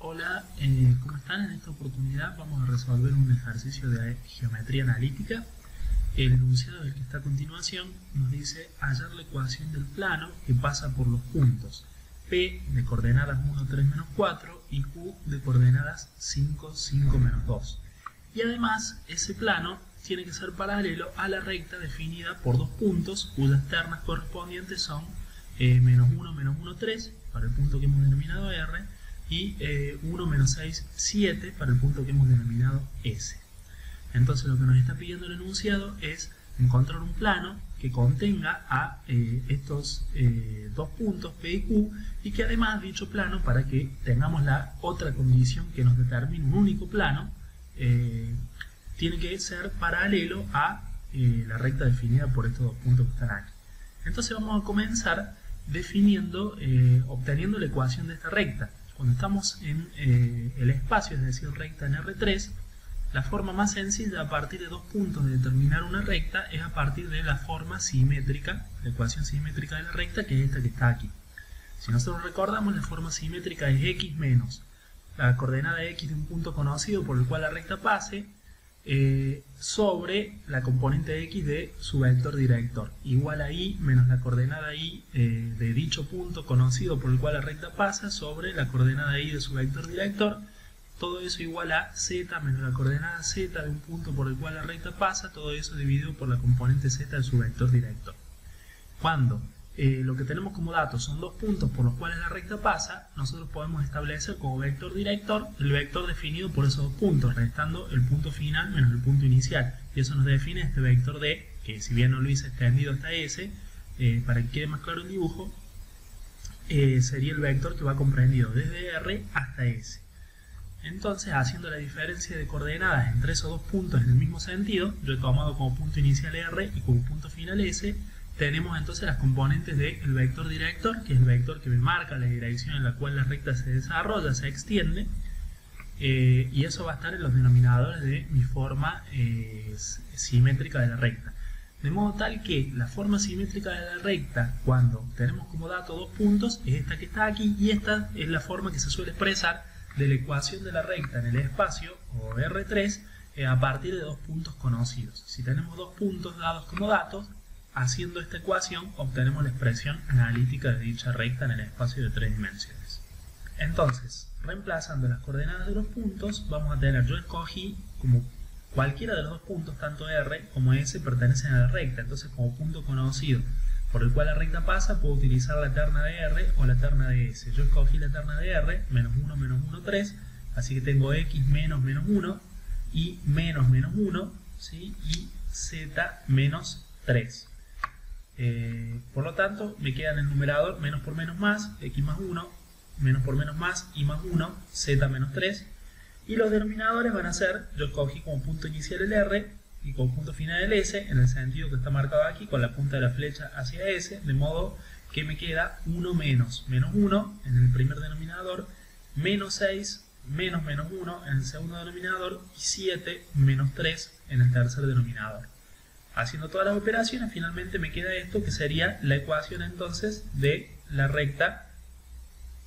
Hola, ¿cómo están? En esta oportunidad vamos a resolver un ejercicio de geometría analítica. El enunciado del que está a continuación nos dice hallar la ecuación del plano que pasa por los puntos P de coordenadas 1, 3, menos 4 y Q de coordenadas 5, 5, menos 2. Y además ese plano tiene que ser paralelo a la recta definida por dos puntos cuyas ternas correspondientes son menos 1, menos 1, 3 para el punto que hemos denominado R y 1, menos 6, 7 para el punto que hemos denominado S. Entonces lo que nos está pidiendo el enunciado es encontrar un plano que contenga a estos dos puntos P y Q y que además dicho plano, para que tengamos la otra condición que nos determine un único plano, tiene que ser paralelo a la recta definida por estos dos puntos que están aquí. Entonces vamos a comenzar definiendo, obteniendo la ecuación de esta recta. Cuando estamos en el espacio, es decir, recta en R3, la forma más sencilla a partir de dos puntos de determinar una recta es a partir de la forma simétrica, la ecuación simétrica de la recta, que es esta que está aquí. Si nosotros recordamos, la forma simétrica es x menos la coordenada x de un punto conocido por el cual la recta pase, sobre la componente x de su vector director, igual a y menos la coordenada y de dicho punto conocido por el cual la recta pasa sobre la coordenada y de su vector director. Todo eso igual a z menos la coordenada z de un punto por el cual la recta pasa, todo eso dividido por la componente z de su vector director. Cuando lo que tenemos como datos son dos puntos por los cuales la recta pasa, nosotros podemos establecer como vector director el vector definido por esos dos puntos, restando el punto final menos el punto inicial. Y eso nos define este vector D, que si bien no lo hice extendido hasta S, para que quede más claro el dibujo, sería el vector que va comprendido desde R hasta S. Entonces, haciendo la diferencia de coordenadas entre esos dos puntos en el mismo sentido, yo he tomado como punto inicial R y como punto final S, tenemos entonces las componentes del vector director, que es el vector que me marca la dirección en la cual la recta se desarrolla, se extiende, y eso va a estar en los denominadores de mi forma simétrica de la recta. De modo tal que la forma simétrica de la recta, cuando tenemos como dato dos puntos, es esta que está aquí, y esta es la forma que se suele expresar de la ecuación de la recta en el espacio, o R3, a partir de dos puntos conocidos. Si tenemos dos puntos dados como datos, haciendo esta ecuación obtenemos la expresión analítica de dicha recta en el espacio de tres dimensiones. Entonces, reemplazando las coordenadas de los puntos, vamos a tener, yo escogí como cualquiera de los dos puntos, tanto R como S, pertenecen a la recta. Entonces, como punto conocido por el cual la recta pasa, puedo utilizar la terna de R o la terna de S. Yo escogí la terna de R, menos 1, menos 1, 3, así que tengo x menos menos 1 y menos menos 1, ¿sí? Y z menos 3. Por lo tanto, me queda en el numerador menos por menos más, x más 1, menos por menos más, y más 1, z menos 3. Y los denominadores van a ser, yo escogí como punto inicial el R y como punto final el S, en el sentido que está marcado aquí, con la punta de la flecha hacia S, de modo que me queda 1 menos menos 1 en el primer denominador, menos 6 menos menos 1 en el segundo denominador y 7 menos 3 en el tercer denominador. Haciendo todas las operaciones, finalmente me queda esto, que sería la ecuación entonces de la recta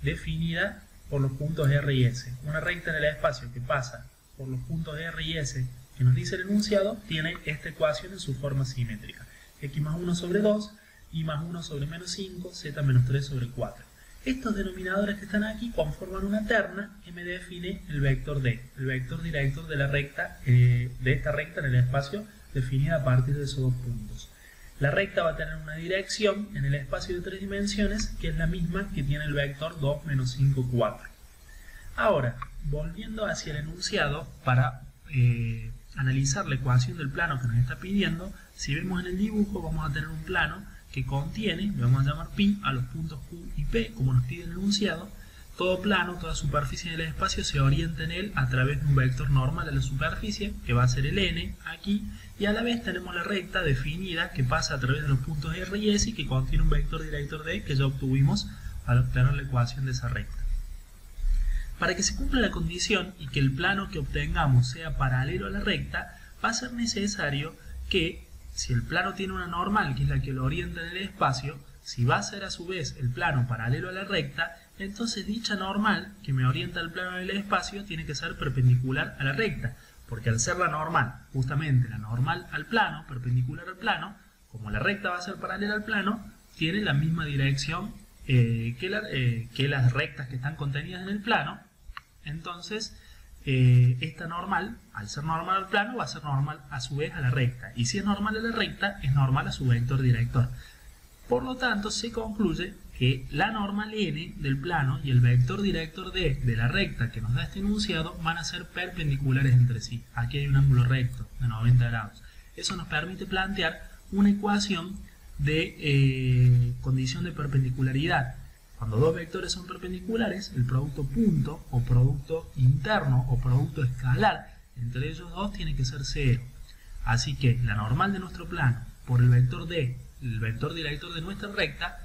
definida por los puntos R y S. Una recta en el espacio que pasa por los puntos R y S que nos dice el enunciado tiene esta ecuación en su forma simétrica: x más 1 sobre 2, y más 1 sobre menos 5, z menos 3 sobre 4. Estos denominadores que están aquí conforman una terna que me define el vector D, el vector director de la recta, de esta recta en el espacio definida a partir de esos dos puntos. La recta va a tener una dirección en el espacio de tres dimensiones que es la misma que tiene el vector 2, menos 5, 4. Ahora, volviendo hacia el enunciado para analizar la ecuación del plano que nos está pidiendo, si vemos en el dibujo vamos a tener un plano que contiene, le vamos a llamar pi a los puntos Q y P, como nos pide el enunciado. Todo plano, toda superficie del espacio se orienta en él a través de un vector normal a la superficie, que va a ser el n aquí, y a la vez tenemos la recta definida que pasa a través de los puntos R y S y que contiene un vector director D que ya obtuvimos al obtener la ecuación de esa recta. Para que se cumpla la condición y que el plano que obtengamos sea paralelo a la recta, va a ser necesario que, si el plano tiene una normal, que es la que lo orienta en el espacio, si va a ser a su vez el plano paralelo a la recta, entonces dicha normal que me orienta al plano del espacio tiene que ser perpendicular a la recta, porque al ser la normal, justamente la normal al plano, perpendicular al plano, como la recta va a ser paralela al plano, tiene la misma dirección que las rectas que están contenidas en el plano. Entonces esta normal, al ser normal al plano, va a ser normal a su vez a la recta, y si es normal a la recta, es normal a su vector director. Por lo tanto, se concluye que la normal n del plano y el vector director d de la recta que nos da este enunciado van a ser perpendiculares entre sí. Aquí hay un ángulo recto de 90 grados. Eso nos permite plantear una ecuación de condición de perpendicularidad. Cuando dos vectores son perpendiculares, el producto punto o producto interno o producto escalar entre ellos dos tiene que ser 0. Así que la normal de nuestro plano por el vector d, el vector director de nuestra recta,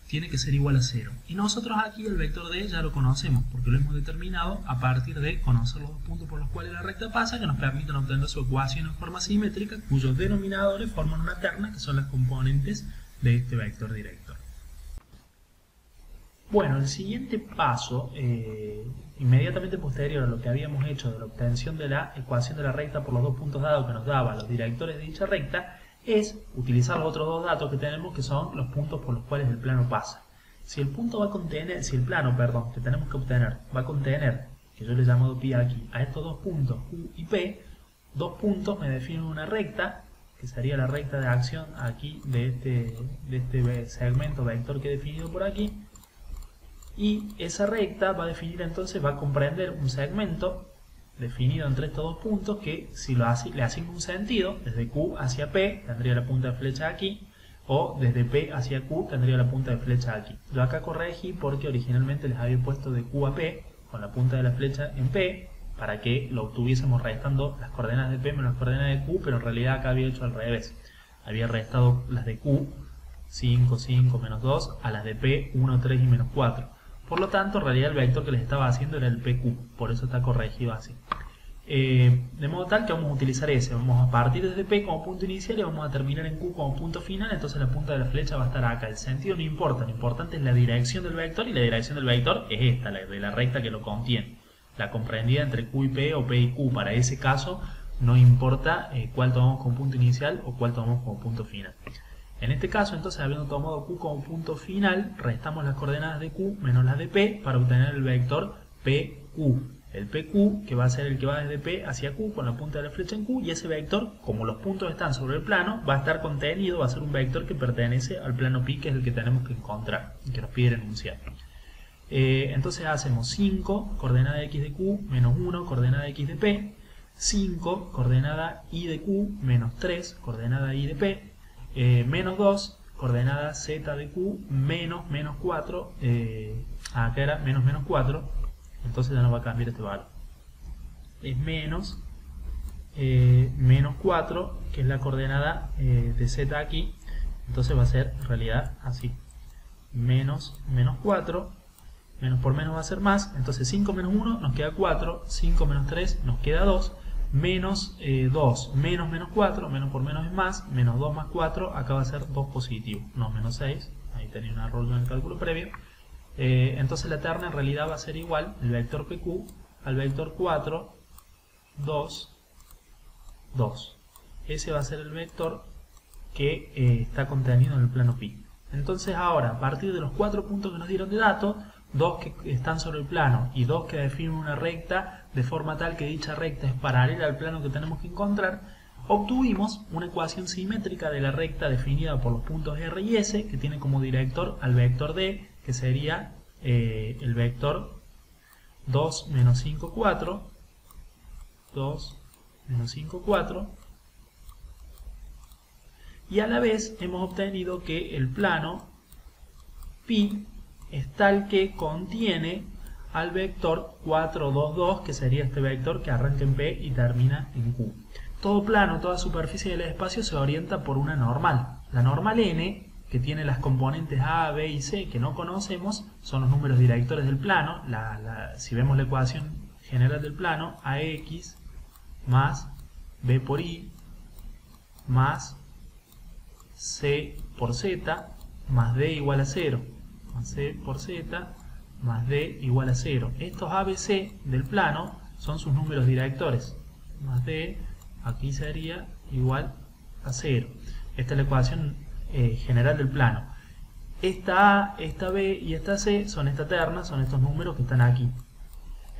tiene que ser igual a 0. Y nosotros aquí el vector d ya lo conocemos, porque lo hemos determinado a partir de conocer los dos puntos por los cuales la recta pasa, que nos permiten obtener su ecuación en forma simétrica, cuyos denominadores forman una terna, que son las componentes de este vector director. Bueno, el siguiente paso, inmediatamente posterior a lo que habíamos hecho de la obtención de la ecuación de la recta por los dos puntos dados que nos daba los directores de dicha recta, es utilizar los otros dos datos que tenemos, que son los puntos por los cuales el plano pasa. Si el plano que tenemos que obtener va a contener, que yo le he llamado pi aquí, a estos dos puntos Q y P, dos puntos me definen una recta, que sería la recta de acción aquí de este segmento vector que he definido por aquí, y esa recta va a definir entonces, va a comprender un segmento definido entre estos dos puntos que si le asigno un sentido, desde Q hacia P tendría la punta de flecha aquí, o desde P hacia Q tendría la punta de flecha aquí. Yo acá corregí porque originalmente les había puesto de Q a P con la punta de la flecha en P para que lo obtuviésemos restando las coordenadas de P menos las coordenadas de Q, pero en realidad acá había hecho al revés. Había restado las de Q, 5, 5, menos 2, a las de P, 1, 3 y menos 4. Por lo tanto, en realidad el vector que les estaba haciendo era el PQ, por eso está corregido así. De modo tal que vamos a utilizar ese, vamos a partir desde P como punto inicial y vamos a terminar en Q como punto final, entonces la punta de la flecha va a estar acá. El sentido no importa, lo importante es la dirección del vector, y la dirección del vector es esta, la de la recta que lo contiene. La comprendida entre Q y P o P y Q, para ese caso no importa cuál tomamos como punto inicial o cuál tomamos como punto final. En este caso, entonces, habiendo tomado Q como punto final, restamos las coordenadas de Q menos las de P para obtener el vector PQ. El PQ, que va a ser el que va desde P hacia Q con la punta de la flecha en Q, y ese vector, como los puntos están sobre el plano, va a estar contenido, va a ser un vector que pertenece al plano pi, que es el que tenemos que encontrar, que nos pide el enunciado. Entonces hacemos 5, coordenada x de Q, menos 1, coordenada x de P, 5, coordenada y de Q, menos 3, coordenada y de P, menos 2, coordenada z de Q, menos 4, acá era menos 4, entonces ya nos va a cambiar este valor. Es menos 4, que es la coordenada de z aquí, entonces va a ser en realidad así. Menos 4, menos por menos va a ser más, entonces 5 menos 1 nos queda 4, 5 menos 3 nos queda 2, menos 2, menos 4, menos por menos es más, menos 2 más 4, acá va a ser 2 positivo, no menos 6, ahí tenía un error en el cálculo previo. Entonces la terna en realidad va a ser igual, el vector PQ, al vector 4, 2, 2. Ese va a ser el vector que está contenido en el plano pi. Entonces ahora, a partir de los 4 puntos que nos dieron de datos, 2 que están sobre el plano y 2 que definen una recta, de forma tal que dicha recta es paralela al plano que tenemos que encontrar, obtuvimos una ecuación simétrica de la recta definida por los puntos R y S, que tiene como director al vector D, que sería el vector 2, menos 5, 4, 2, menos 5, 4, y a la vez hemos obtenido que el plano pi es tal que contiene al vector 4, 2, 2, que sería este vector que arranca en P y termina en Q. Todo plano, toda superficie del espacio se orienta por una normal. La normal n, que tiene las componentes A, B y C que no conocemos, son los números directores del plano. Si vemos la ecuación general del plano, AX más B por I más C por Z más D igual a 0, más C por Z más D igual a 0. Estos ABC del plano son sus números directores. Más D, aquí sería igual a 0. Esta es la ecuación general del plano. Esta A, esta B y esta C son esta terna, son estos números que están aquí.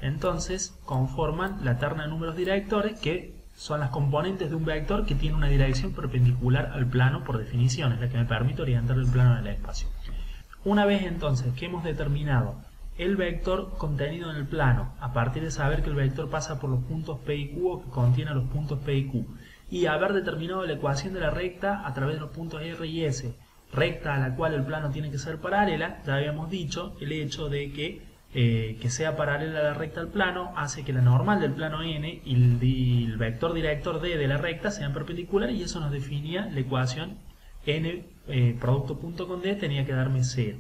Entonces conforman la terna de números directores, que son las componentes de un vector que tiene una dirección perpendicular al plano por definición, es la que me permite orientar el plano en el espacio. Una vez entonces que hemos determinado el vector contenido en el plano, a partir de saber que el vector pasa por los puntos P y Q, o que contiene los puntos P y Q, y haber determinado la ecuación de la recta a través de los puntos R y S, recta a la cual el plano tiene que ser paralela, ya habíamos dicho, el hecho de que sea paralela a la recta al plano hace que la normal del plano N y el vector director D de la recta sean perpendiculares, y eso nos definía la ecuación N producto punto con D tenía que darme 0.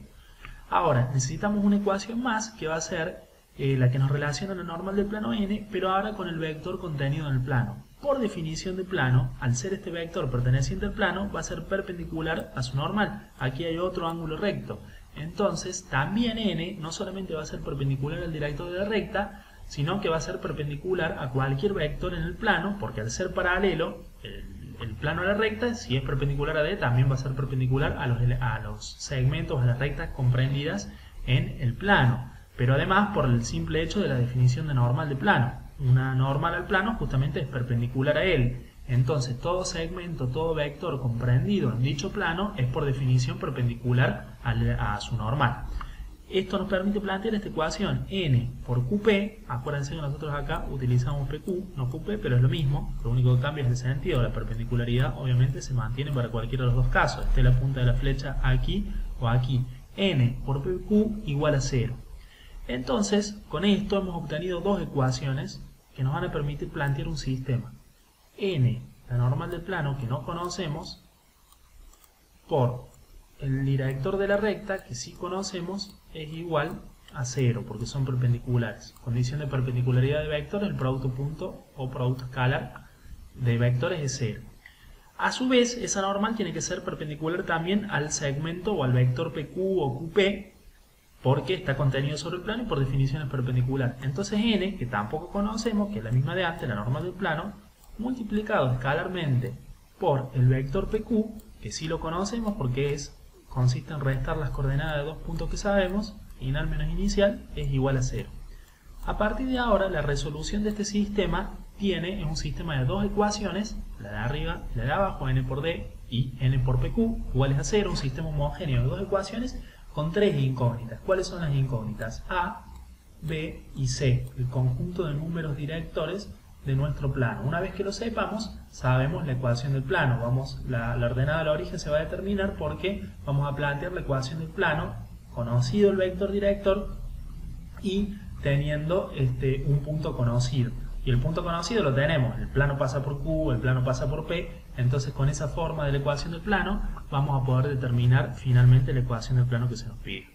Ahora necesitamos una ecuación más que va a ser la que nos relaciona la normal del plano N, pero ahora con el vector contenido en el plano. Por definición de plano, al ser este vector perteneciente al plano, va a ser perpendicular a su normal. Aquí hay otro ángulo recto. Entonces, también N no solamente va a ser perpendicular al director de la recta, sino que va a ser perpendicular a cualquier vector en el plano, porque al ser paralelo, el plano a la recta, si es perpendicular a D, también va a ser perpendicular a los segmentos, a las rectas comprendidas en el plano. Pero además, por el simple hecho de la definición de normal de plano. Una normal al plano justamente es perpendicular a él. Entonces todo segmento, todo vector comprendido en dicho plano es por definición perpendicular a su normal. Esto nos permite plantear esta ecuación N por QP. Acuérdense que nosotros acá utilizamos PQ, no QP, pero es lo mismo. Lo único que cambia es el sentido. La perpendicularidad obviamente se mantiene para cualquiera de los dos casos, esté la punta de la flecha aquí o aquí. N por PQ igual a 0. Entonces, con esto hemos obtenido dos ecuaciones que nos van a permitir plantear un sistema. N, la normal del plano que no conocemos, por el director de la recta, que sí conocemos, es igual a 0, porque son perpendiculares. Condición de perpendicularidad de vectores, el producto punto o producto escalar de vectores es 0. A su vez, esa normal tiene que ser perpendicular también al segmento o al vector PQ o QP, porque está contenido sobre el plano y por definición es perpendicular. Entonces N, que tampoco conocemos, que es la misma de antes, la normal del plano, multiplicado escalarmente por el vector PQ, que sí lo conocemos porque consiste en restar las coordenadas de dos puntos que sabemos, final menos inicial, es igual a 0. A partir de ahora, la resolución de este sistema es un sistema de dos ecuaciones, la de arriba y la de abajo, N por D y N por PQ, iguales a 0, un sistema homogéneo de dos ecuaciones, con tres incógnitas. ¿Cuáles son las incógnitas? A, B y C, el conjunto de números directores de nuestro plano. Una vez que lo sepamos, sabemos la ecuación del plano. La ordenada del origen se va a determinar porque vamos a plantear la ecuación del plano, conocido el vector director y teniendo un punto conocido. Y el punto conocido lo tenemos, el plano pasa por Q, el plano pasa por P, entonces con esa forma de la ecuación del plano vamos a poder determinar finalmente la ecuación del plano que se nos pide.